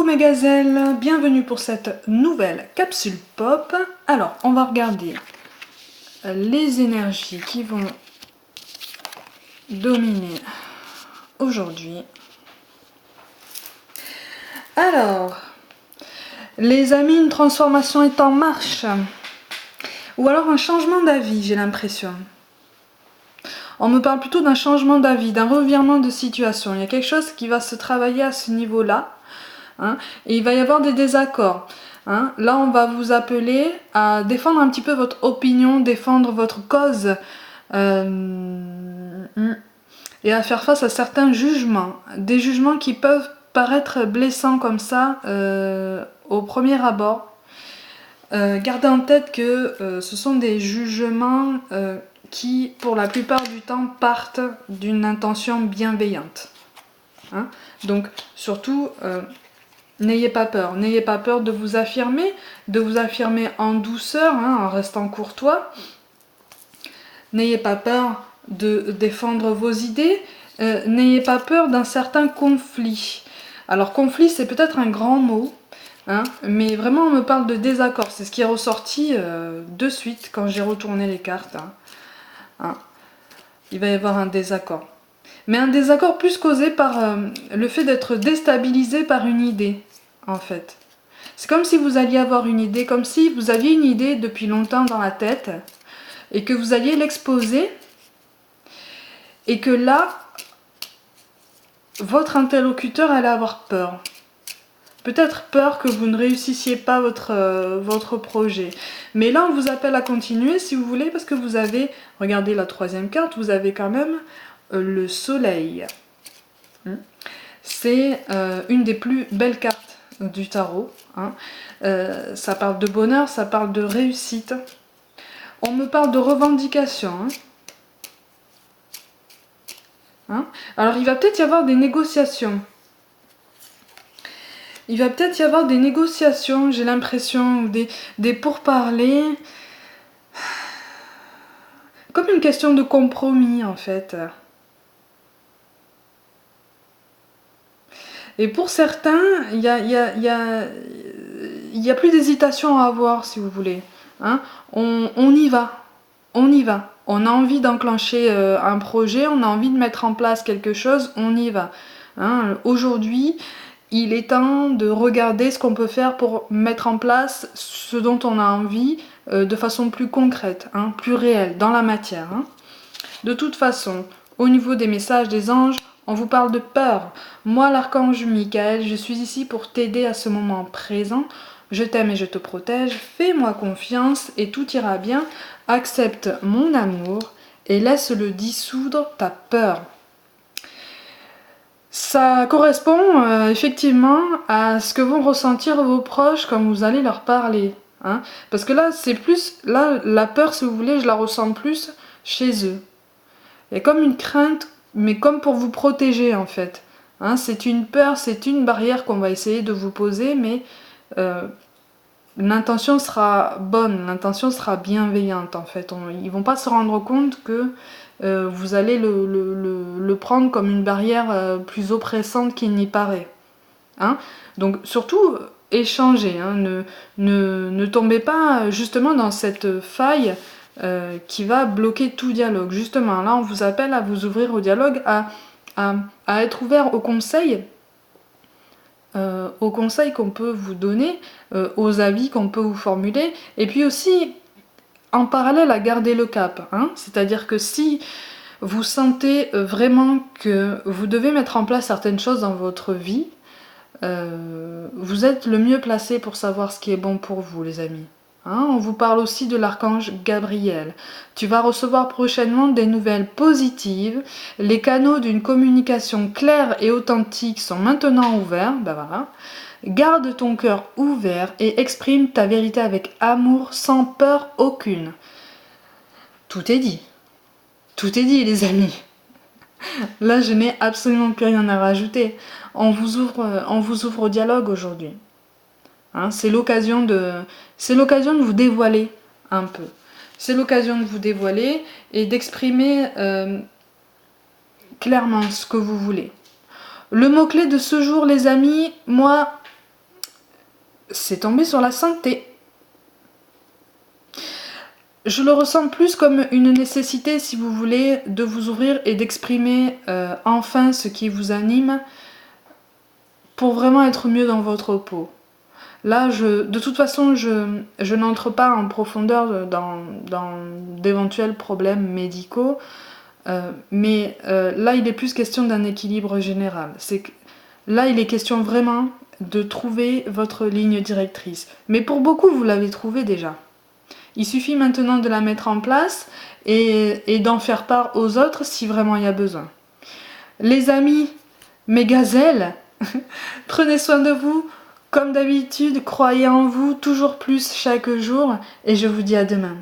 mes gazelles, bienvenue pour cette nouvelle capsule pop. Alors, on va regarder les énergies qui vont dominer aujourd'hui. Alors, les amis, une transformation est en marche. Ou alors un changement d'avis, j'ai l'impression. On me parle plutôt d'un changement d'avis, d'un revirement de situation. Il y a quelque chose qui va se travailler à ce niveau-là. Et il va y avoir des désaccords. Là, on va vous appeler à défendre un petit peu votre opinion, défendre votre cause. Et à faire face à certains jugements. Des jugements qui peuvent paraître blessants comme ça au premier abord. Gardez en tête que ce sont des jugements qui, pour la plupart du temps, partent d'une intention bienveillante. Donc, surtout, n'ayez pas peur de vous affirmer en douceur, en restant courtois. N'ayez pas peur de défendre vos idées, n'ayez pas peur d'un certain conflit. Alors, conflit, c'est peut-être un grand mot, mais vraiment on me parle de désaccord, c'est ce qui est ressorti de suite quand j'ai retourné les cartes. Il va y avoir un désaccord. Mais un désaccord plus causé par le fait d'être déstabilisé par une idée, en fait. C'est comme si vous alliez avoir une idée, comme si vous aviez une idée depuis longtemps dans la tête, et que vous alliez l'exposer, et que là, votre interlocuteur allait avoir peur. Peut-être peur que vous ne réussissiez pas votre projet. Mais là, on vous appelle à continuer si vous voulez, parce que vous avez, regardez la troisième carte, vous avez quand même le soleil. C'est une des plus belles cartes du tarot. Ça parle de bonheur, ça parle de réussite. On me parle de revendication. Alors, il va peut-être y avoir des négociations. Il va peut-être y avoir des négociations, j'ai l'impression, des pourparlers. Comme une question de compromis, en fait. Et pour certains, il y a plus d'hésitation à avoir, si vous voulez. On y va. On y va. On a envie d'enclencher un projet, on a envie de mettre en place quelque chose, on y va. Aujourd'hui, il est temps de regarder ce qu'on peut faire pour mettre en place ce dont on a envie de façon plus concrète, plus réelle, dans la matière. De toute façon, au niveau des messages des anges, on vous parle de peur. Moi, l'archange Michael, je suis ici pour t'aider à ce moment présent. Je t'aime et je te protège. Fais-moi confiance et tout ira bien. Accepte mon amour et laisse-le dissoudre ta peur. Ça correspond effectivement à ce que vont ressentir vos proches quand vous allez leur parler. Parce que là, c'est plus... Là, la peur, si vous voulez, je la ressens plus chez eux. Il y a comme une crainte, mais comme pour vous protéger, en fait. C'est une peur, c'est une barrière qu'on va essayer de vous poser, mais l'intention sera bonne, l'intention sera bienveillante, en fait. Ils vont pas se rendre compte que vous allez le prendre comme une barrière plus oppressante qu'il n'y paraît. Donc surtout, échangez, ne tombez pas justement dans cette faille qui va bloquer tout dialogue. Justement, là on vous appelle à vous ouvrir au dialogue, à être ouvert au conseil qu'on peut vous donner, aux avis qu'on peut vous formuler, et puis aussi en parallèle à garder le cap. C'est-à-dire que si vous sentez vraiment que vous devez mettre en place certaines choses dans votre vie, vous êtes le mieux placé pour savoir ce qui est bon pour vous, les amis. On vous parle aussi de l'archange Gabriel. Tu vas recevoir prochainement des nouvelles positives. Les canaux d'une communication claire et authentique sont maintenant ouverts. Voilà. Garde ton cœur ouvert et exprime ta vérité avec amour, sans peur aucune. Tout est dit. Tout est dit, les amis. Là, je n'ai absolument plus rien à rajouter. On vous ouvre au dialogue aujourd'hui. C'est l'occasion de vous dévoiler un peu. C'est l'occasion de vous dévoiler et d'exprimer clairement ce que vous voulez. Le mot-clé de ce jour, les amis, moi, c'est tombé sur la santé. Je le ressens plus comme une nécessité, si vous voulez, de vous ouvrir et d'exprimer enfin ce qui vous anime pour vraiment être mieux dans votre peau. Là, de toute façon, je n'entre pas en profondeur dans d'éventuels problèmes médicaux, mais là, il est plus question d'un équilibre général. Là, il est question vraiment de trouver votre ligne directrice. Mais pour beaucoup, vous l'avez trouvée déjà. Il suffit maintenant de la mettre en place et d'en faire part aux autres si vraiment il y a besoin. Les amis, mes gazelles, prenez soin de vous. Comme d'habitude, croyez en vous toujours plus chaque jour et je vous dis à demain.